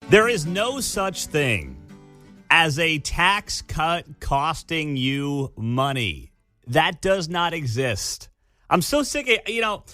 There is no such thing as a tax cut costing you money. That does not exist. I'm so sick of,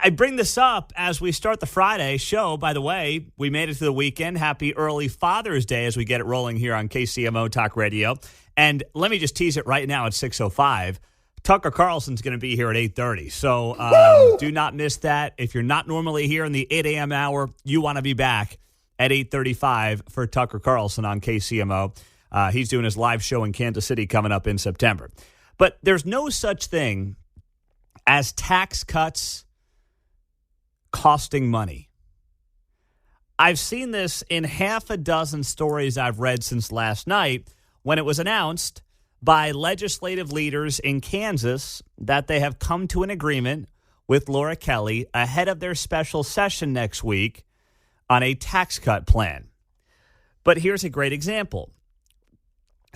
I bring this up as we start the Friday show. By the way, we made it to the weekend. Happy early Father's Day as we get it rolling here on KCMO Talk Radio. And let me just tease it right now at 6:05. Tucker Carlson's going to be here at 8:30. So do not miss that. If you're not normally here in the 8 a.m. hour, you want to be back at 8:35 for Tucker Carlson on KCMO. He's doing his live show in Kansas City coming up in September. But there's no such thing as tax cuts costing money. I've seen this in half a dozen stories I've read since last night when it was announced by legislative leaders in Kansas that they have come to an agreement with Laura Kelly ahead of their special session next week on a tax cut plan. But here's a great example.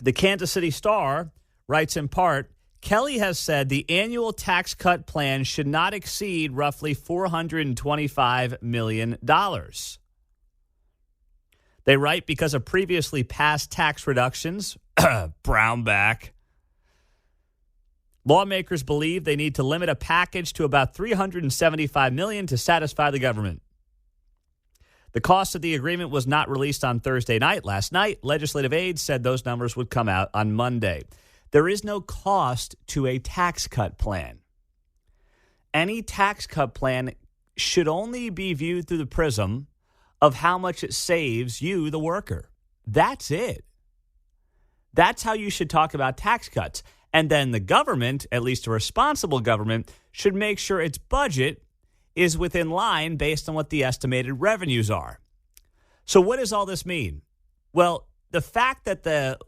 The Kansas City Star writes in part, Kelly has said the annual tax cut plan should not exceed roughly $425 million. They write because of previously passed tax reductions, Brownback, lawmakers believe they need to limit a package to about $375 million to satisfy the government. The cost of the agreement was not released on Thursday night. Last night, legislative aides said those numbers would come out on Monday. There is no cost to a tax cut plan. Any tax cut plan should only be viewed through the prism of how much it saves you, the worker. That's it. That's how you should talk about tax cuts. And then the government, at least a responsible government, should make sure its budget is within line based on what the estimated revenues are. So what does all this mean? Well, the fact that the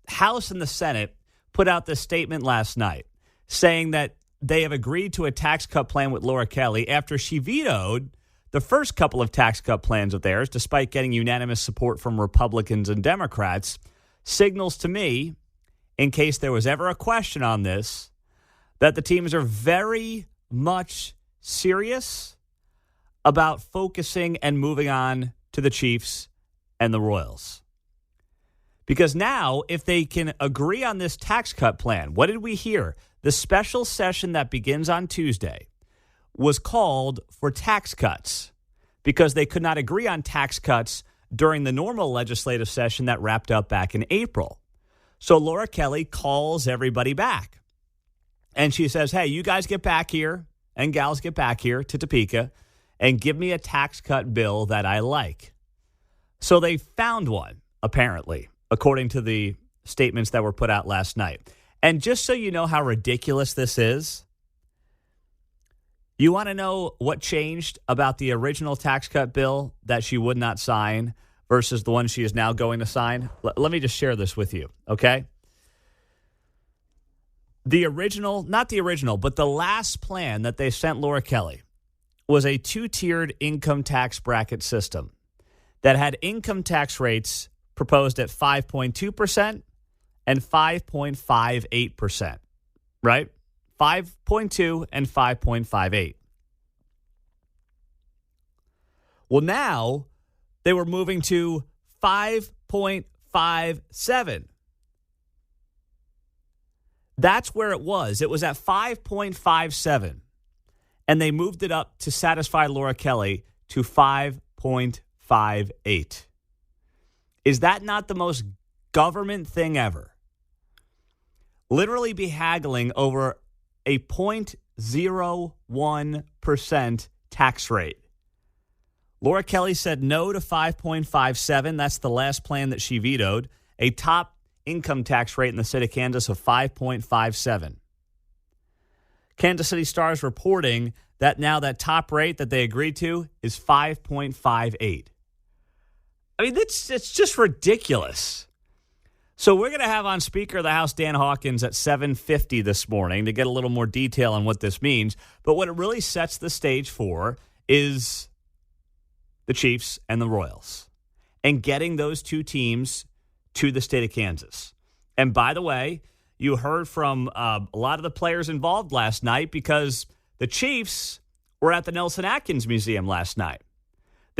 House and the Senate put out this statement last night saying that they have agreed to a tax cut plan with Laura Kelly after she vetoed the first couple of tax cut plans of theirs, despite getting unanimous support from Republicans and Democrats, signals to me, in case there was ever a question on this, that the teams are very much serious about focusing and moving on to the Chiefs and the Royals. Because now, if they can agree on this tax cut plan, what did we hear? The special session that begins on Tuesday was called for tax cuts because they could not agree on tax cuts during the normal legislative session that wrapped up back in April. So Laura Kelly calls everybody back. And she says, hey, you guys get back here and gals get back here to Topeka and give me a tax cut bill that I like. So they found one, apparently, according to the statements that were put out last night. And just so you know how ridiculous this is, you want to know what changed about the original tax cut bill that she would not sign versus the one she is now going to sign? Let me just share this with you, okay? The original, not the original, but the last plan that they sent Laura Kelly was a two-tiered income tax bracket system that had income tax rates proposed at 5.2% and 5.58%, right? 5.2 and 5.58. Well, now they were moving to 5.57. That's where it was. It was at 5.57. And they moved it up to satisfy Laura Kelly to 5.58. Is that not the most government thing ever? Literally be haggling over a 0.01% tax rate. Laura Kelly said no to 5.57. That's the last plan that she vetoed. A top income tax rate in the state of Kansas of 5.57. Kansas City Star is reporting that now that top rate that they agreed to is 5.58. I mean, it's just ridiculous. So we're going to have on Speaker of the House Dan Hawkins at 7:50 this morning to get a little more detail on what this means. But what it really sets the stage for is the Chiefs and the Royals and getting those two teams to the state of Kansas. And by the way, you heard from a lot of the players involved last night because the Chiefs were at the Nelson Atkins Museum last night.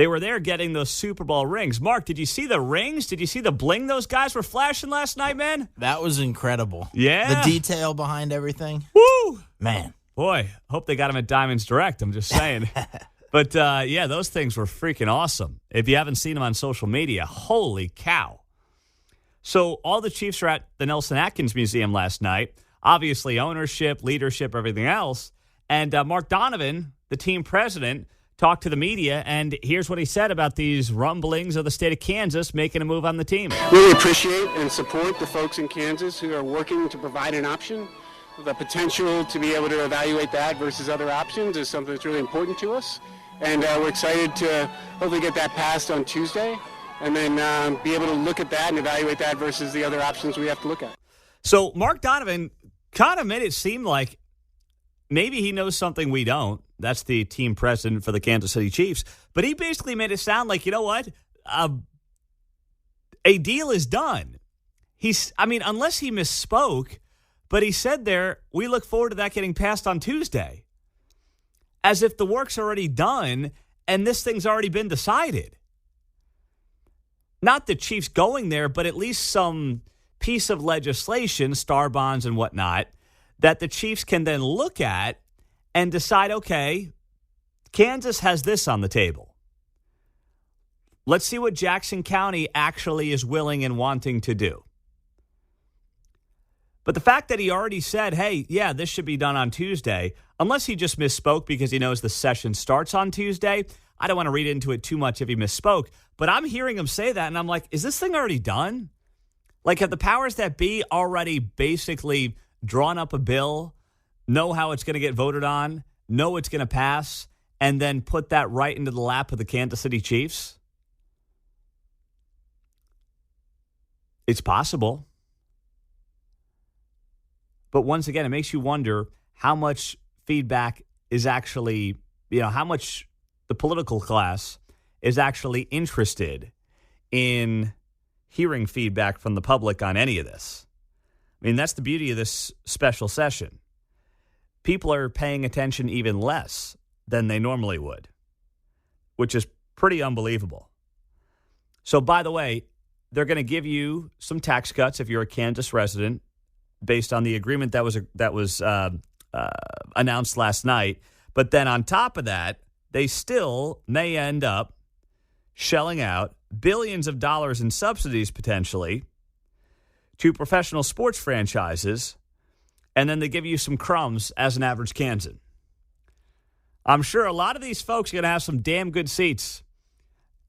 They were there getting those Super Bowl rings. Mark, did you see the rings? Did you see the bling those guys were flashing last night, man? That was incredible. Yeah. The detail behind everything. Woo! Man. Boy, hope they got them at Diamonds Direct. I'm just saying. But, yeah, those things were freaking awesome. If you haven't seen them on social media, holy cow. So all the Chiefs were at the Nelson Atkins Museum last night. Obviously, ownership, leadership, everything else. And Mark Donovan, the team president, talked to the media, and here's what he said about these rumblings of the state of Kansas making a move on the team. Really appreciate and support the folks in Kansas who are working to provide an option. The potential to be able to evaluate that versus other options is something that's really important to us. And we're excited to hopefully get that passed on Tuesday and then be able to look at that and evaluate that versus the other options we have to look at. So Mark Donovan kind of made it seem like maybe he knows something we don't. That's the team president for the Kansas City Chiefs. But he basically made it sound like, you know what? A deal is done. Unless he misspoke, but he said there, we look forward to that getting passed on Tuesday. As if the work's already done and this thing's already been decided. Not the Chiefs going there, but at least some piece of legislation, star bonds and whatnot, that the Chiefs can then look at and decide, okay, Kansas has this on the table. Let's see what Jackson County actually is willing and wanting to do. But the fact that he already said, hey, yeah, this should be done on Tuesday, unless he just misspoke because he knows the session starts on Tuesday, I don't want to read into it too much if he misspoke. But I'm hearing him say that, and I'm like, is this thing already done? Like, have the powers that be already basically drawn up a bill, know how it's going to get voted on, know it's going to pass, and then put that right into the lap of the Kansas City Chiefs? It's possible. But once again, it makes you wonder how much feedback is actually, how much the political class is actually interested in hearing feedback from the public on any of this. I mean, that's the beauty of this special session. People are paying attention even less than they normally would, which is pretty unbelievable. So, by the way, they're going to give you some tax cuts if you're a Kansas resident, based on the agreement that was announced last night. But then on top of that, they still may end up shelling out billions of dollars in subsidies potentially to professional sports franchises, and then they give you some crumbs as an average Kansan. I'm sure a lot of these folks are going to have some damn good seats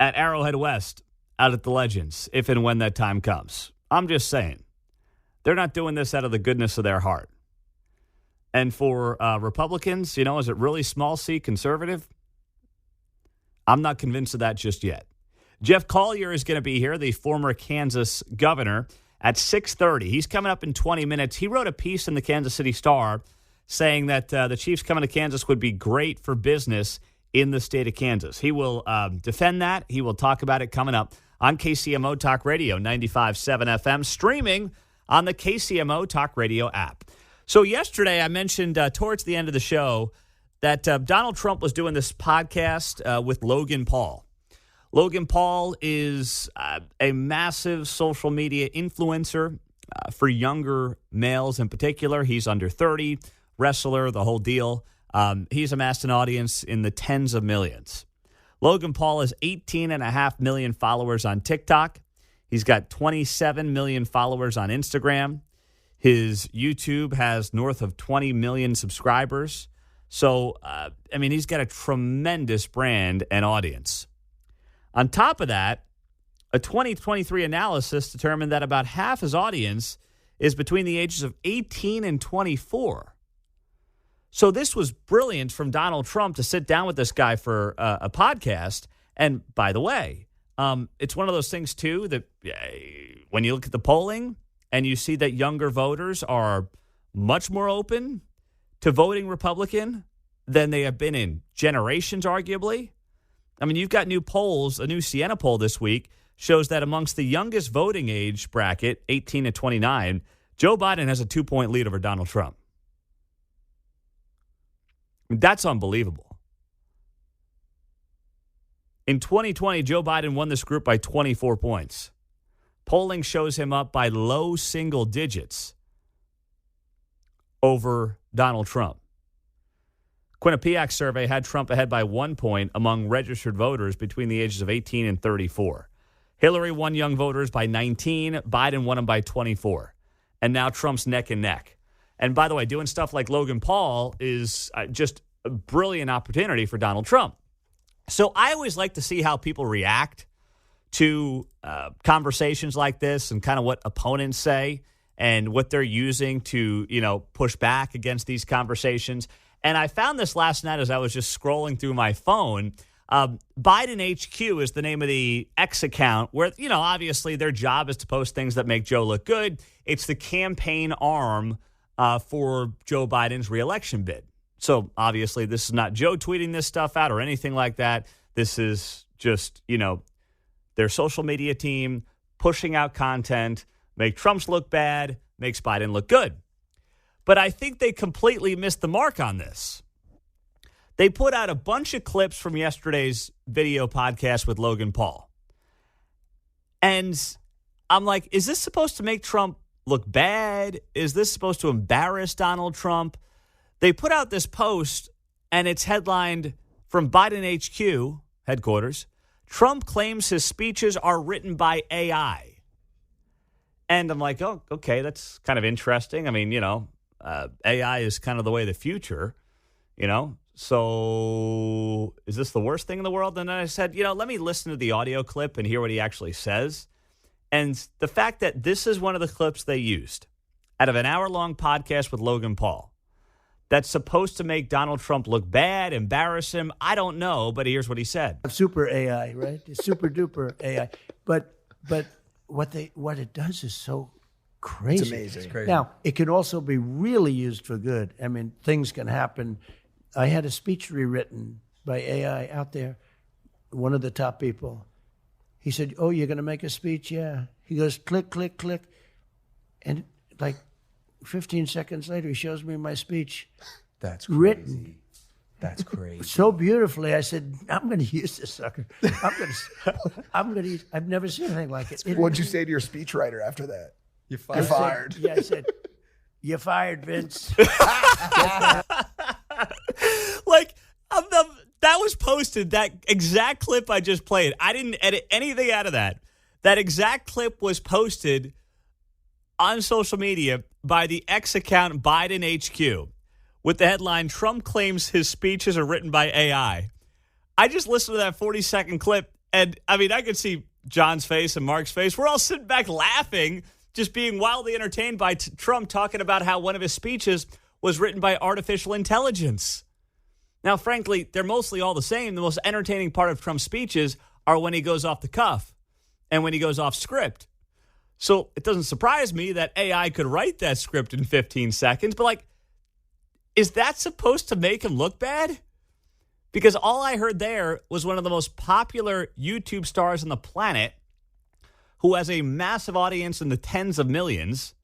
at Arrowhead West out at the Legends, if and when that time comes. I'm just saying. They're not doing this out of the goodness of their heart. And for Republicans, is it really small C conservative? I'm not convinced of that just yet. Jeff Collier is going to be here, the former Kansas governor, at 6:30. He's coming up in 20 minutes. He wrote a piece in the Kansas City Star saying that the Chiefs coming to Kansas would be great for business in the state of Kansas. He will defend that. He will talk about it coming up on KCMO Talk Radio, 95.7 FM, streaming on the KCMO Talk Radio app. So yesterday I mentioned towards the end of the show that Donald Trump was doing this podcast with Logan Paul. Logan Paul is a massive social media influencer for younger males in particular. He's under 30, wrestler, the whole deal. He's amassed an audience in the tens of millions. Logan Paul has 18.5 million followers on TikTok. He's got 27 million followers on Instagram. His YouTube has north of 20 million subscribers. So, he's got a tremendous brand and audience. On top of that, a 2023 analysis determined that about half his audience is between the ages of 18 and 24. So this was brilliant from Donald Trump to sit down with this guy for a podcast. And by the way, it's one of those things, too, that when you look at the polling and you see that younger voters are much more open to voting Republican than they have been in generations, arguably. You've got new polls. A new Siena poll this week shows that amongst the youngest voting age bracket, 18 to 29, Joe Biden has a 2-point lead over Donald Trump. That's unbelievable. In 2020, Joe Biden won this group by 24 points. Polling shows him up by low single digits over Donald Trump. Quinnipiac's survey had Trump ahead by 1 point among registered voters between the ages of 18 and 34. Hillary won young voters by 19. Biden won them by 24. And now Trump's neck and neck. And by the way, doing stuff like Logan Paul is just a brilliant opportunity for Donald Trump. So I always like to see how people react to conversations like this and kind of what opponents say and what they're using to, push back against these conversations. And I found this last night as I was just scrolling through my phone. Biden HQ is the name of the X account where, obviously their job is to post things that make Joe look good. It's the campaign arm for Joe Biden's reelection bid. So obviously this is not Joe tweeting this stuff out or anything like that. This is just, their social media team pushing out content, make Trump's look bad, makes Biden look good. But I think they completely missed the mark on this. They put out a bunch of clips from yesterday's video podcast with Logan Paul. And I'm like, is this supposed to make Trump look bad? Is this supposed to embarrass Donald Trump? They put out this post, and it's headlined from Biden HQ headquarters, Trump claims his speeches are written by AI. And I'm like, oh, okay, that's kind of interesting. I mean, AI is kind of the way of the future, So is this the worst thing in the world? And then I said, let me listen to the audio clip and hear what he actually says. And the fact that this is one of the clips they used out of an hour-long podcast with Logan Paul that's supposed to make Donald Trump look bad, embarrass him, I don't know, but here's what he said. Super AI, right? It's super duper AI. But what it does is so crazy. It's amazing. It's crazy. Now, it can also be really used for good. I mean, things can happen. I had a speech rewritten by AI out there, one of the top people. He said, oh, you're going to make a speech? Yeah. He goes, click, click, click. And like 15 seconds later, he shows me my speech. That's crazy. Written. That's crazy. So beautifully. I said, I'm going to use this sucker. I've never seen anything like it. What'd you say to your speechwriter after that? You're fired. I said, you're fired, Vince. That was posted, that exact clip I just played. I didn't edit anything out of that. That exact clip was posted on social media by the X account Biden HQ with the headline, Trump claims his speeches are written by AI. I just listened to that 40-second clip, and I mean, I could see John's face and Mark's face. We're all sitting back laughing, just being wildly entertained by Trump talking about how one of his speeches was written by artificial intelligence. Now, frankly, they're mostly all the same. The most entertaining part of Trump's speeches are when he goes off the cuff and when he goes off script. So it doesn't surprise me that AI could write that script in 15 seconds. But, is that supposed to make him look bad? Because all I heard there was one of the most popular YouTube stars on the planet who has a massive audience in the tens of millions,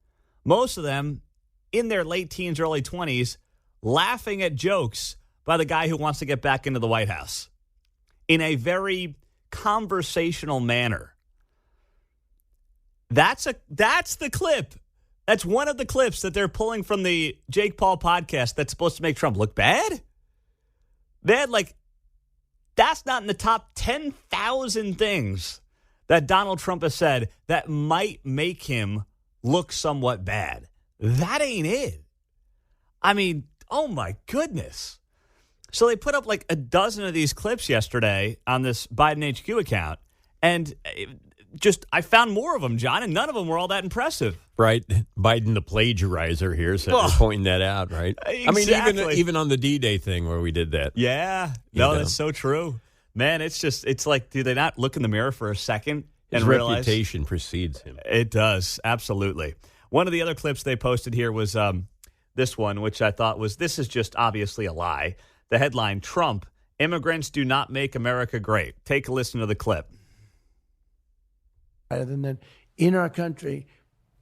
most of them in their late teens, early 20s, laughing at jokes by the guy who wants to get back into the White House in a very conversational manner. That's the clip. That's one of the clips that they're pulling from the Jake Paul podcast that's supposed to make Trump look bad. That's not in the top 10,000 things that Donald Trump has said that might make him look somewhat bad. That ain't it. I mean, oh my goodness. So they put up a dozen of these clips yesterday on this Biden HQ account, and I found more of them, John, and none of them were all that impressive. Right. Biden the plagiarizer here, so we're pointing that out, right? Exactly. I mean, even on the D-Day thing where we did that. Yeah. No, that's so true. Man, it's like, do they not look in the mirror for a second and His realize? reputation precedes him. It does. Absolutely. One of the other clips they posted here was this one, which I thought this is just obviously a lie. The headline, Trump, immigrants do not make America great. Take a listen to the clip. Rather than in our country,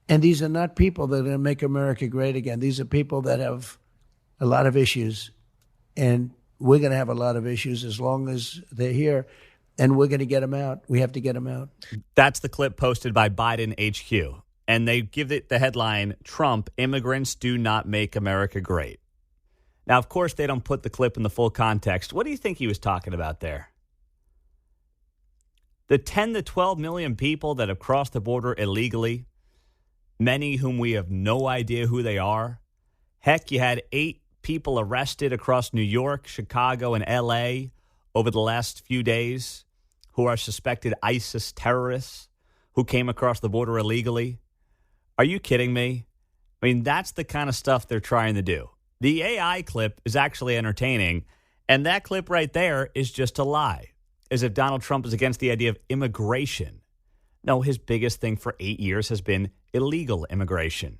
and these are not people that are going to make America great again. These are people that have a lot of issues, and we're going to have a lot of issues as long as they're here. and we're going to get them out. We have to get them out. That's the clip posted by Biden HQ. And they give it the headline, Trump, immigrants do not make America great. Now, of course, they don't put the clip in the full context. What do you think he was talking about there? The 10 to 12 million people that have crossed the border illegally, many whom we have no idea who they are. Heck, you had 8 people arrested across New York, Chicago, and L.A. over the last few days who are suspected ISIS terrorists who came across the border illegally. Are you kidding me? I mean, that's the kind of stuff they're trying to do. The AI clip is actually entertaining, and that clip right there is just a lie, as if Donald Trump is against the idea of immigration. No, his biggest thing for 8 years has been illegal immigration,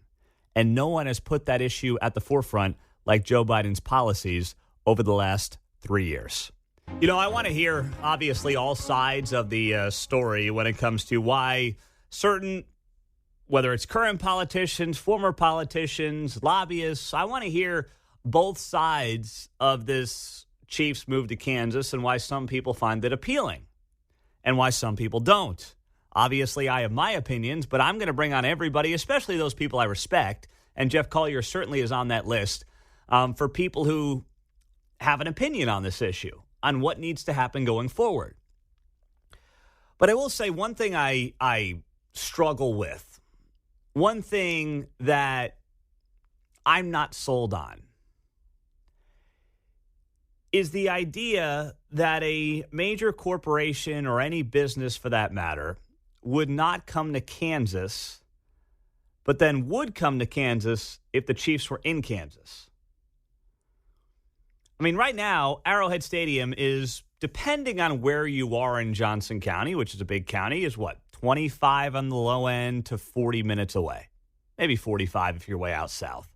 and no one has put that issue at the forefront like Joe Biden's policies over the last 3 years. You know, I want to hear, obviously, all sides of the story when it comes to why certain, whether it's current politicians, former politicians, lobbyists, I want to hear both sides of this Chiefs move to Kansas and why some people find it appealing and why some people don't. Obviously, I have my opinions, but I'm going to bring on everybody, especially those people I respect, and Jeff Collier certainly is on that list, for people who have an opinion on this issue, on what needs to happen going forward. But I will say one thing I struggle with, one thing that I'm not sold on, is the idea that a major corporation or any business for that matter would not come to Kansas, but then would come to Kansas if the Chiefs were in Kansas. I mean, right now, Arrowhead Stadium is, depending on where you are in Johnson County, which is a big county, is what, 25 on the low end to 40 minutes away. Maybe 45 if you're way out south.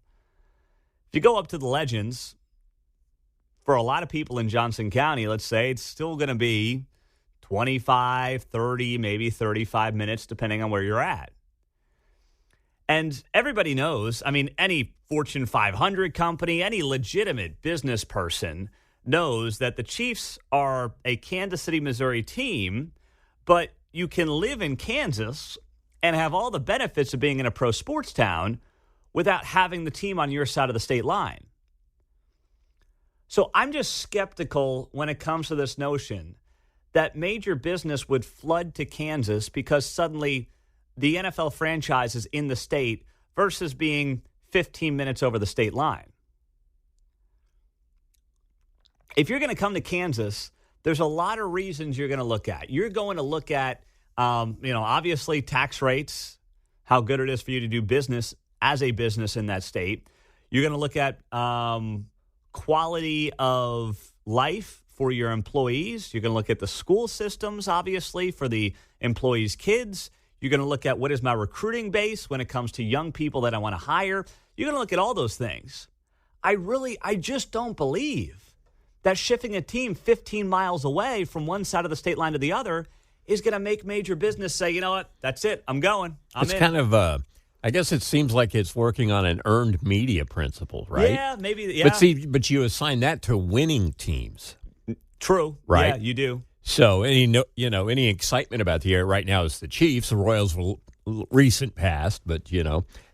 If you go up to the Legends, for a lot of people in Johnson County, let's say, it's still going to be 25, 30, maybe 35 minutes, depending on where you're at. And everybody knows, I mean, any Fortune 500 company, any legitimate business person knows that the Chiefs are a Kansas City, Missouri team, but you can live in Kansas and have all the benefits of being in a pro sports town without having the team on your side of the state line. So I'm just skeptical when it comes to this notion that major business would flood to Kansas because suddenly the NFL franchise is in the state versus being 15 minutes over the state line. If you're going to come to Kansas, there's a lot of reasons you're going to look at. You're going to look at, obviously tax rates, how good it is for you to do business as a business in that state. You're going to look at quality of life for your employees. You're going to look at the school systems, obviously, for the employees' kids. You're going to look at what is my recruiting base when it comes to young people that I want to hire. You're going to look at all those things. I just don't believe that shifting a team 15 miles away from one side of the state line to the other is going to make major business say, you know what, that's it, I'm going. It's kind of, I guess it seems like it's working on an earned media principle, right? Yeah, maybe, yeah. But you assign that to winning teams. True. Right? Yeah, you do. So any excitement about the air right now is the Chiefs. The Royals were recent past, but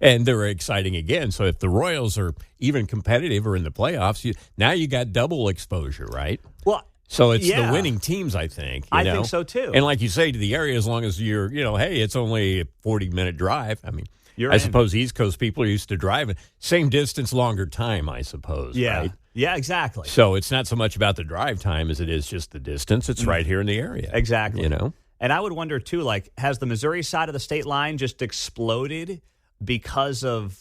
and they're exciting again. So if the Royals are even competitive or in the playoffs, now you got double exposure, right? Well, so it's the winning teams, I think. I think so too. And like you say, to the area, as long as you're, hey, it's only a 40-minute drive. I mean, I suppose East Coast people are used to driving same distance, longer time, I suppose. Yeah. Right? Yeah, exactly. So it's not so much about the drive time as it is just the distance. It's right here in the area. Exactly. And I would wonder, too, has the Missouri side of the state line just exploded because of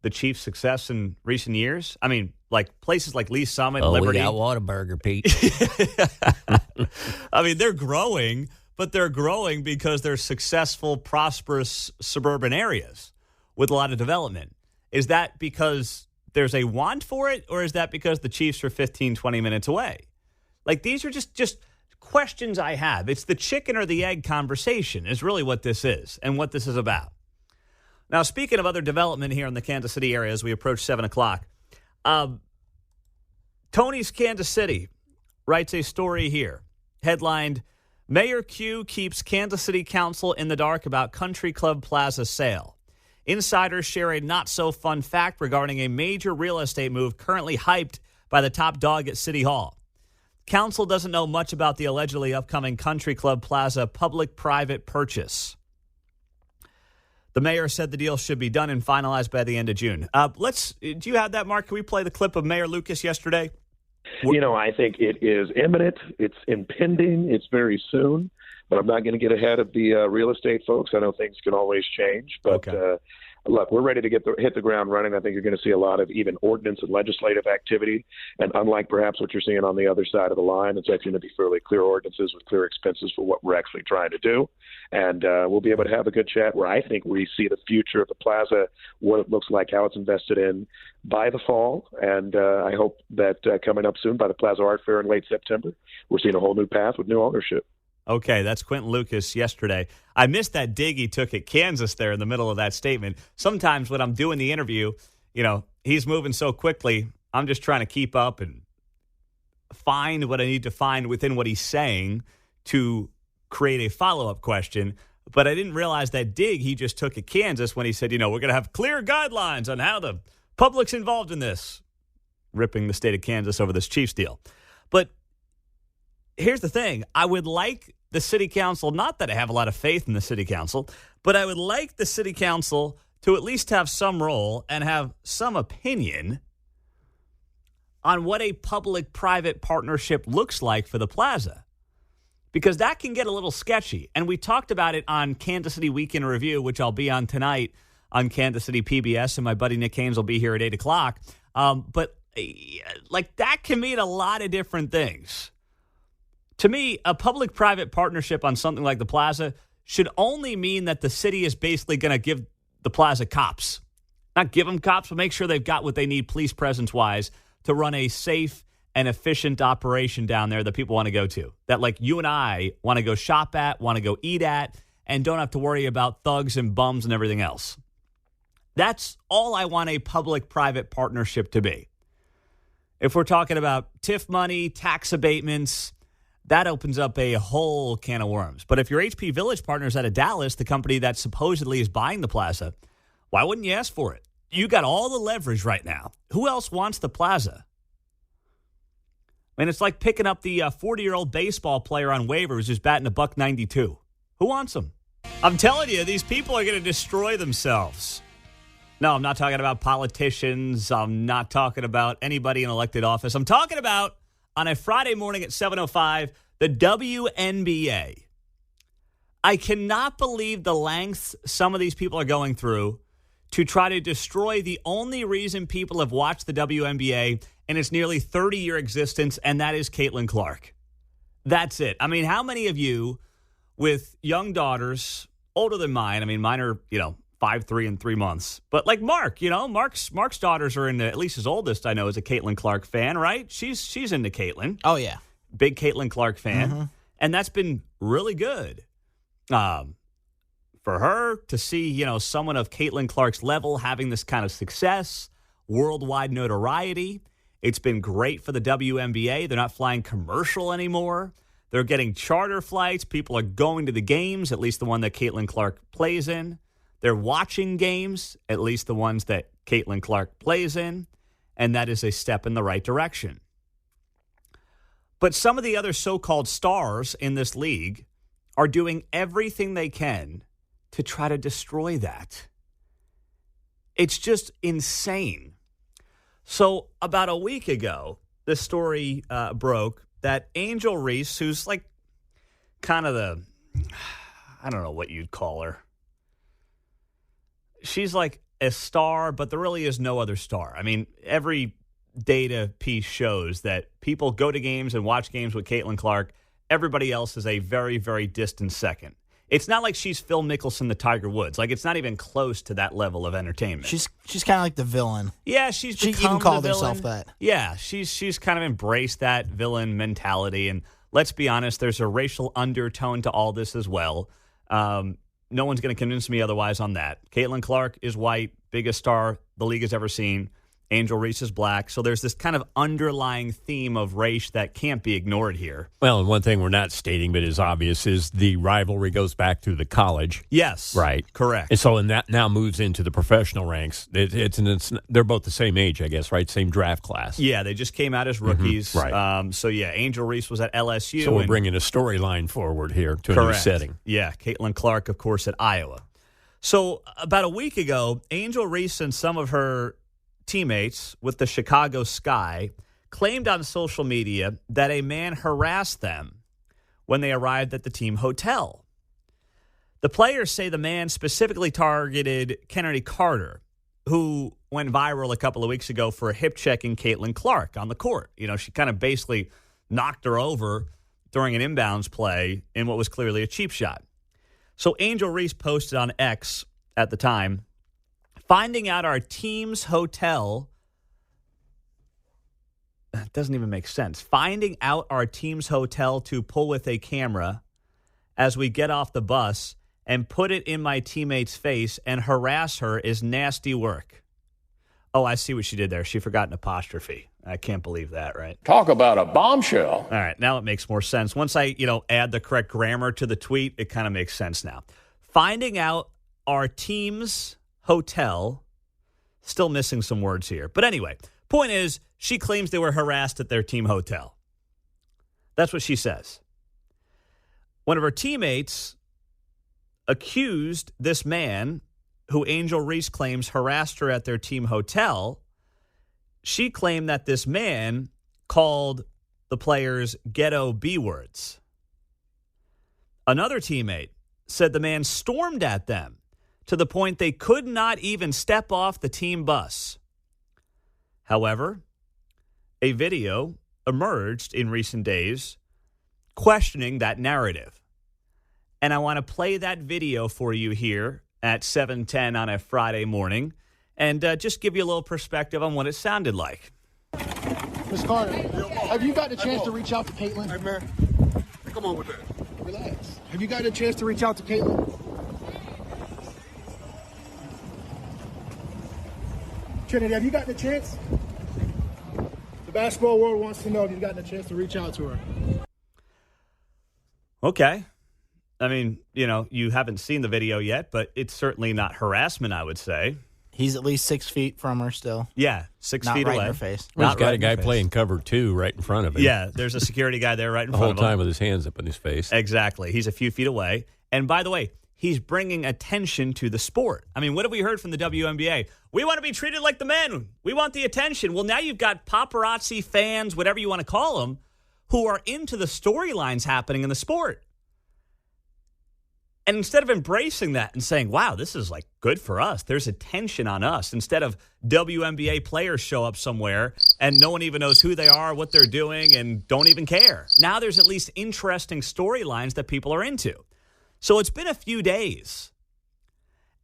the Chiefs' success in recent years? I mean, places like Lee Summit, Liberty. We got Whataburger, Pete. I mean, they're growing, but they're growing because they're successful, prosperous suburban areas with a lot of development. Is that because there's a want for it, or is that because the Chiefs are 15, 20 minutes away? These are just questions I have. It's the chicken or the egg conversation is really what this is and what this is about. Now, speaking of other development here in the Kansas City area as we approach 7 o'clock, Tony's Kansas City writes a story here, headlined, Mayor Q keeps Kansas City Council in the dark about Country Club Plaza sale. Insiders share a not-so-fun fact regarding a major real estate move currently hyped by the top dog at City Hall. Council doesn't know much about the allegedly upcoming Country Club Plaza public-private purchase. The mayor said the deal should be done and finalized by the end of June. Do you have that, Mark? Can we play the clip of Mayor Lucas yesterday? I think it is imminent. It's impending. It's very soon. But I'm not going to get ahead of the real estate folks. I know things can always change. But look, we're ready to hit the ground running. I think you're going to see a lot of even ordinance and legislative activity. And unlike perhaps what you're seeing on the other side of the line, it's actually going to be fairly clear ordinances with clear expenses for what we're actually trying to do. And we'll be able to have a good chat where I think we see the future of the plaza, what it looks like, how it's invested in by the fall. And I hope that coming up soon by the Plaza Art Fair in late September, we're seeing a whole new path with new ownership. Okay, that's Quentin Lucas yesterday. I missed that dig he took at Kansas there in the middle of that statement. Sometimes when I'm doing the interview, he's moving so quickly, I'm just trying to keep up and find what I need to find within what he's saying to create a follow-up question. But I didn't realize that dig he just took at Kansas when he said, we're going to have clear guidelines on how the public's involved in this, ripping the state of Kansas over this Chiefs deal. But here's the thing. I would like the city council, not that I have a lot of faith in the city council, but I would like the city council to at least have some role and have some opinion on what a public-private partnership looks like for the plaza, because that can get a little sketchy. And we talked about it on Kansas City Week in Review, which I'll be on tonight on Kansas City PBS, and my buddy Nick Haynes will be here at 8 o'clock. But that can mean a lot of different things. To me, a public-private partnership on something like the plaza should only mean that the city is basically going to give the plaza cops. Not give them cops, but make sure they've got what they need police presence-wise to run a safe and efficient operation down there that people want to go to. That you and I want to go shop at, want to go eat at, and don't have to worry about thugs and bums and everything else. That's all I want a public-private partnership to be. If we're talking about TIF money, tax abatements, that opens up a whole can of worms. But if you're HP Village Partners out of Dallas, the company that supposedly is buying the plaza, why wouldn't you ask for it? You got all the leverage right now. Who else wants the plaza? I mean, it's like picking up the 40-year-old baseball player on waivers who's batting $192. Who wants him? I'm telling you, these people are going to destroy themselves. No, I'm not talking about politicians. I'm not talking about anybody in elected office. I'm talking about, on a Friday morning at 7:05, the WNBA. I cannot believe the lengths some of these people are going through to try to destroy the only reason people have watched the WNBA in its nearly 30-year existence, and that is Caitlin Clark. That's it. I mean, how many of you with young daughters, older than mine, I mean, mine are, 5, 3, and 3 months. But like Mark, Mark's daughters are into, at least his oldest, I know, is a Caitlin Clark fan, right? She's into Caitlin. Oh, yeah. Big Caitlin Clark fan. Mm-hmm. And that's been really good. For her to see, someone of Caitlin Clark's level having this kind of success, worldwide notoriety. It's been great for the WNBA. They're not flying commercial anymore. They're getting charter flights. People are going to the games, at least the one that Caitlin Clark plays in. They're watching games, at least the ones that Caitlin Clark plays in, and that is a step in the right direction. But some of the other so-called stars in this league are doing everything they can to try to destroy that. It's just insane. So about a week ago, this story broke that Angel Reese, who's like kind of I don't know what you'd call her. She's like a star, but there really is no other star. I mean, every data piece shows that people go to games and watch games with Caitlin Clark. Everybody else is a very, very distant second. It's not like she's Phil Mickelson, the Tiger Woods. Like, it's not even close to that level of entertainment. She's kind of like the villain. Yeah, she even called herself that. Yeah, she's kind of embraced that villain mentality. And let's be honest, there's a racial undertone to all this as well. No one's going to convince me otherwise on that. Caitlin Clark is white, biggest star the league has ever seen. Angel Reese is black. So there's this kind of underlying theme of race that can't be ignored here. Well, and one thing we're not stating but is obvious is the rivalry goes back to the college. Yes. Right. Correct. And so that now moves into the professional ranks. They're both the same age, I guess, right? Same draft class. Yeah, they just came out as rookies. Right. So, Angel Reese was at LSU. So we're bringing a storyline forward here to a new setting. Yeah, Caitlin Clark, of course, at Iowa. So about a week ago, Angel Reese and some of her teammates with the Chicago Sky claimed on social media that a man harassed them when they arrived at the team hotel. The players say the man specifically targeted Kennedy Carter, who went viral a couple of weeks ago for hip-checking Caitlin Clark on the court. She kind of basically knocked her over during an inbounds play in what was clearly a cheap shot. So Angel Reese posted on X at the time, finding out our team's hotel. That doesn't even make sense. Finding out our team's hotel to pull with a camera as we get off the bus and put it in my teammate's face and harass her is nasty work. Oh, I see what she did there. She forgot an apostrophe. I can't believe that, right? Talk about a bombshell. All right, now it makes more sense. Once I, add the correct grammar to the tweet, it kind of makes sense now. Finding out our team's hotel, still missing some words here. But anyway, point is, she claims they were harassed at their team hotel. That's what she says. One of her teammates accused this man, who Angel Reese claims harassed her at their team hotel. She claimed that this man called the players ghetto B words. Another teammate said the man stormed at them to the point they could not even step off the team bus. However, a video emerged in recent days questioning that narrative. And I want to play that video for you here at 7:10 on a Friday morning and just give you a little perspective on what it sounded like. Ms. Carter, have you gotten a chance to reach out to Caitlin? Hey, man, come on with that. Relax. Have you gotten a chance to reach out to Caitlin? Trinity, have you gotten a chance? The basketball world wants to know if you've gotten a chance to reach out to her. Okay. I mean, you haven't seen the video yet, but it's certainly not harassment, I would say. He's at least 6 feet from her still. Yeah, 6 Not feet right away. in her face. He's got a guy playing cover 2 right in front of him. Yeah, there's a security guy there right in the front whole of him. time with his hands up in his face. Exactly. He's a few feet away. And by the way, he's bringing attention to the sport. I mean, what have we heard from the WNBA? We want to be treated like the men. We want the attention. Well, now you've got paparazzi fans, whatever you want to call them, who are into the storylines happening in the sport. And instead of embracing that and saying, wow, this is like good for us, there's attention on us, instead of WNBA players show up somewhere and no one even knows who they are, what they're doing, and don't even care. Now there's at least interesting storylines that people are into. So it's been a few days.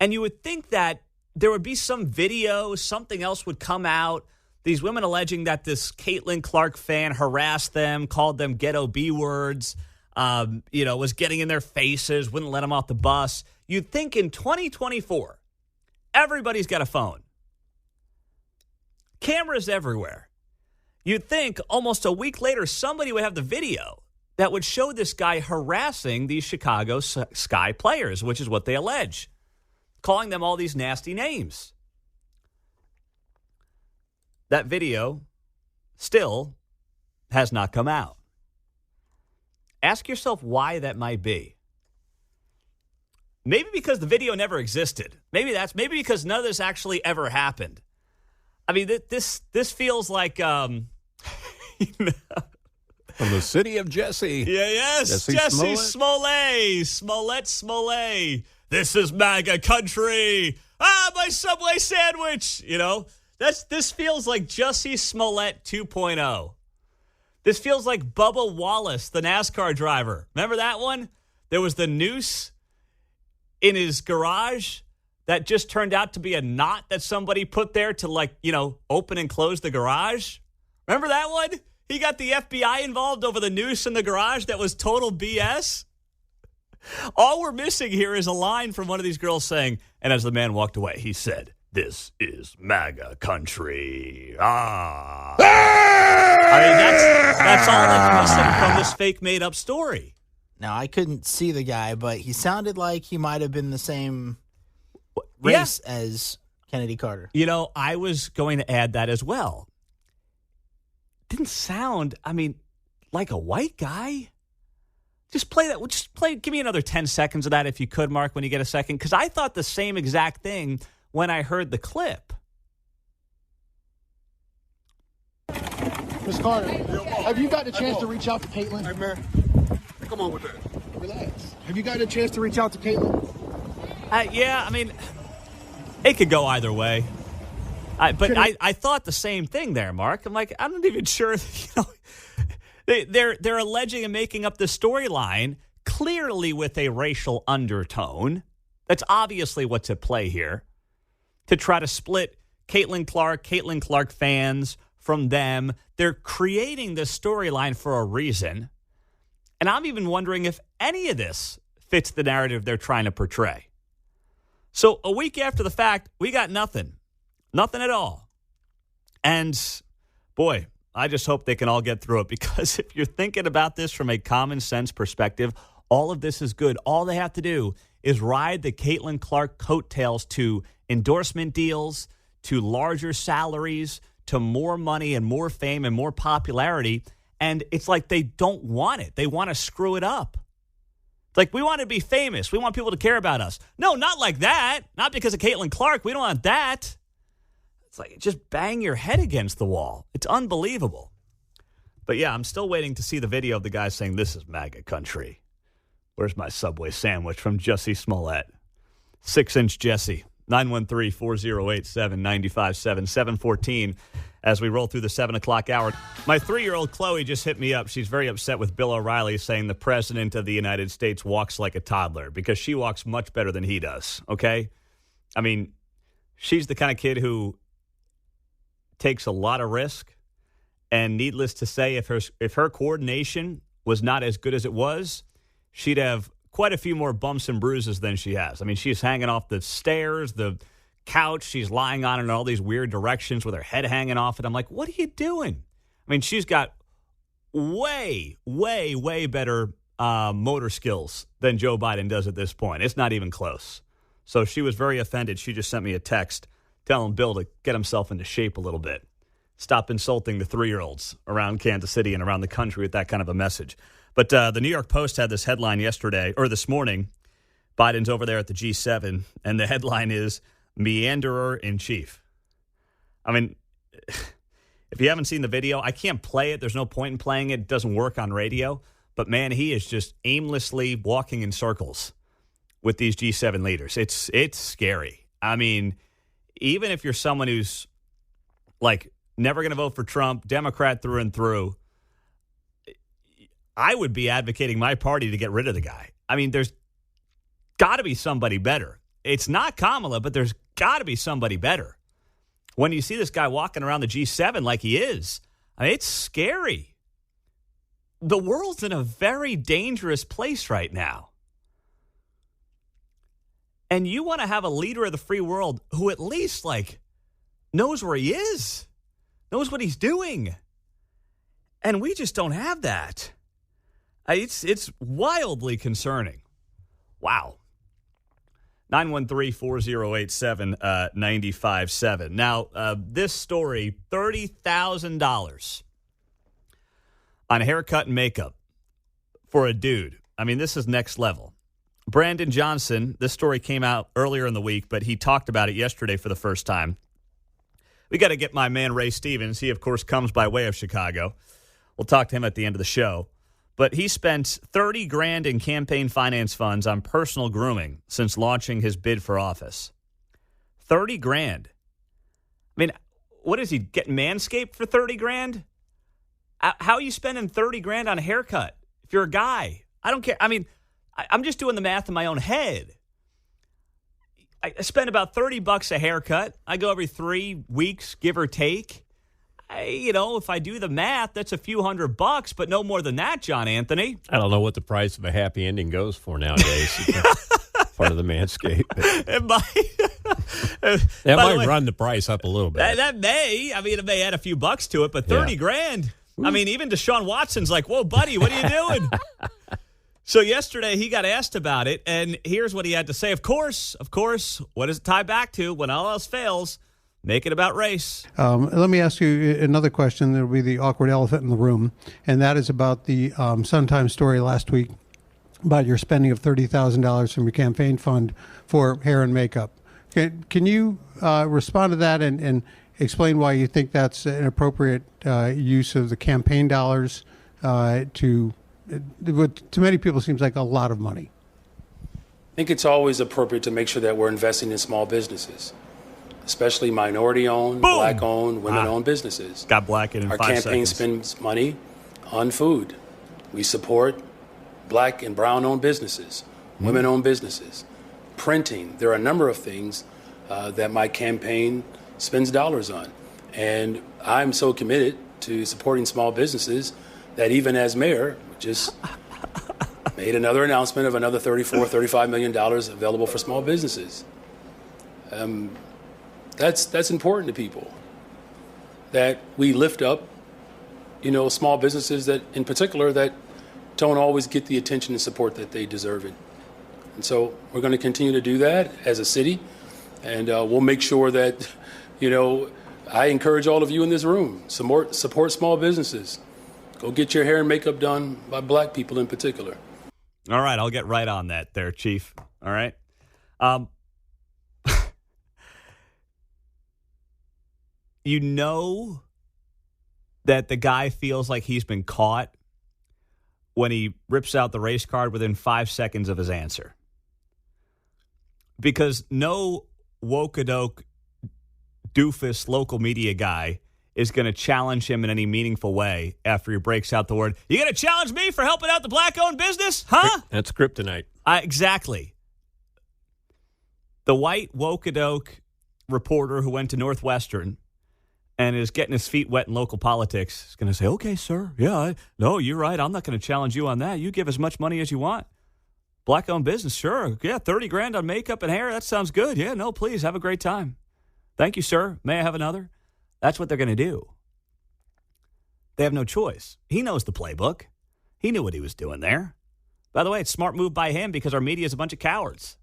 And you would think that there would be some video, something else would come out. These women alleging that this Caitlin Clark fan harassed them, called them ghetto B words, was getting in their faces, wouldn't let them off the bus. You'd think in 2024, everybody's got a phone. Cameras everywhere. You'd think almost a week later, somebody would have the video that would show this guy harassing these Chicago Sky players, which is what they allege, calling them all these nasty names. That video still has not come out. Ask yourself why that might be. Maybe because the video never existed. Maybe because none of this actually ever happened. I mean, this feels like From the city of Jesse. Yeah, yes, Jesse Smollett. This is MAGA country. My Subway sandwich. This feels like Jussie Smollett 2.0. This feels like Bubba Wallace, the NASCAR driver. Remember that one? There was the noose in his garage that just turned out to be a knot that somebody put there to, open and close the garage. Remember that one? He got the FBI involved over the noose in the garage that was total BS. All we're missing here is a line from one of these girls saying, and as the man walked away, he said, This is MAGA country. Ah. I mean, that's all that's missing from this fake made-up story. Now, I couldn't see the guy, but he sounded like he might have been the same race as Kennedy Carter. You know, I was going to add that as well. Didn't sound, like a white guy. Just play that. Give me another 10 seconds of that if you could, Mark, when you get a second. Because I thought the same exact thing when I heard the clip. Ms. Carter, have you gotten a chance to reach out to Caitlin? Hey, man. Come on with that. Relax. Have you gotten a chance to reach out to Caitlin? It could go either way. I thought the same thing there, Mark. I'm like, I'm not even sure. They're alleging and making up the storyline clearly with a racial undertone. That's obviously what's at play here, to try to split Caitlin Clark fans from them. They're creating this storyline for a reason. And I'm even wondering if any of this fits the narrative they're trying to portray. So a week after the fact, we got nothing. Nothing at all. And, boy, I just hope they can all get through it, because if you're thinking about this from a common sense perspective, all of this is good. All they have to do is ride the Caitlin Clark coattails to endorsement deals, to larger salaries, to more money and more fame and more popularity. And it's like they don't want it. They want to screw it up. It's like, we want to be famous. We want people to care about us. No, not like that. Not because of Caitlin Clark. We don't want that. It's like, just bang your head against the wall. It's unbelievable. But yeah, I'm still waiting to see the video of the guy saying, "This is MAGA country. Where's my Subway sandwich?" from Jussie Smollett. 6-inch Jesse. 913-408-7957. 714 as we roll through the 7 o'clock hour. My 3-year-old Chloe just hit me up. She's very upset with Bill O'Reilly saying the president of the United States walks like a toddler, because she walks much better than he does, okay? I mean, she's the kind of kid who takes a lot of risk, and needless to say, if her coordination was not as good as it was, she'd have quite a few more bumps and bruises than she has. I mean, she's hanging off the stairs, the couch. She's lying on it in all these weird directions with her head hanging off it. I'm like, what are you doing? I mean, she's got way, way, way better motor skills than Joe Biden does at this point. It's not even close. So she was very offended. She just sent me a text telling Bill to get himself into shape a little bit. Stop insulting the 3-year-olds around Kansas City and around the country with that kind of a message. But the New York Post had this headline this morning. Biden's over there at the G7, and the headline is "Meanderer in Chief." I mean, if you haven't seen the video, I can't play it. There's no point in playing it. It doesn't work on radio. But, man, he is just aimlessly walking in circles with these G7 leaders. It's scary. I mean, even if you're someone who's, like, never going to vote for Trump, Democrat through and through, I would be advocating my party to get rid of the guy. I mean, there's got to be somebody better. It's not Kamala, but there's got to be somebody better. When you see this guy walking around the G7 like he is, I mean, it's scary. The world's in a very dangerous place right now. And you want to have a leader of the free world who at least, like, knows where he is, knows what he's doing. And we just don't have that. It's wildly concerning. Wow. 913-408-7957. Now, this story, $30,000 on haircut and makeup for a dude. I mean, this is next level. Brandon Johnson, this story came out earlier in the week, but he talked about it yesterday for the first time. We got to get my man Ray Stevens. He, of course, comes by way of Chicago. We'll talk to him at the end of the show. But he spent $30,000 in campaign finance funds on personal grooming since launching his bid for office. $30,000. I mean, what is he getting Manscaped for $30,000? How are you spending $30,000 on a haircut? If you're a guy, I don't care. I mean, I'm just doing the math in my own head. I spend about $30 a haircut. I go every 3 weeks, give or take. If I do the math, that's a few $100, but no more than that, John Anthony. I don't know what the price of a happy ending goes for nowadays. part of the Manscaped. It might. That might run the price up a little bit. That may. I mean, it may add a few bucks to it, but $30,000. I mean, even Deshaun Watson's like, whoa, buddy, what are you doing? So yesterday he got asked about it, and here's what he had to say. Of course, what does it tie back to? When all else fails, make it about race. Let me ask you another question. There will be the awkward elephant in the room, and that is about the Sun-Times story last week about your spending of $30,000 from your campaign fund for hair and makeup. Can you respond to that and explain why you think that's an appropriate use of the campaign dollars to many people seems like a lot of money? I think it's always appropriate to make sure that we're investing in small businesses, especially minority-owned, black-owned, women-owned businesses. Got black in 5 seconds. Our campaign spends money on food. We support black and brown-owned businesses, women-owned businesses, printing. There are a number of things that my campaign spends dollars on. And I'm so committed to supporting small businesses that even as mayor, just made another announcement of another $35 million available for small businesses. That's important to people, that we lift up, small businesses that, in particular, that don't always get the attention and support that they deserve it. And so we're going to continue to do that as a city, and we'll make sure that, I encourage all of you in this room, support small businesses. Go get your hair and makeup done by black people in particular. All right, I'll get right on that there, Chief. All right. You know that the guy feels like he's been caught when he rips out the race card within 5 seconds of his answer. Because no woke-a-doke doofus local media guy is going to challenge him in any meaningful way after he breaks out the word, "You going to challenge me for helping out the black-owned business? Huh?" That's kryptonite. Exactly. The white woke-a-doke reporter who went to Northwestern and is getting his feet wet in local politics is going to say, "Okay, sir. Yeah, no, you're right. I'm not going to challenge you on that. You give as much money as you want. Black-owned business, sure. Yeah, $30,000 on makeup and hair. That sounds good. Yeah, no, please, have a great time. Thank you, sir. May I have another?" That's what they're going to do. They have no choice. He knows the playbook. He knew what he was doing there. By the way, it's a smart move by him because our media is a bunch of cowards.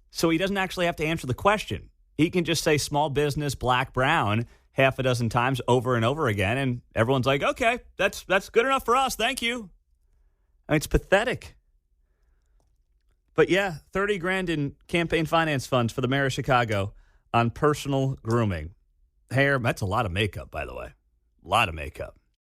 So he doesn't actually have to answer the question. He can just say small business, black, brown, half a dozen times over and over again, and everyone's like, okay, that's good enough for us. Thank you. I mean, it's pathetic. But yeah, $30,000 in campaign finance funds for the mayor of Chicago on personal grooming. Hair, that's a lot of makeup, by the way. A lot of makeup.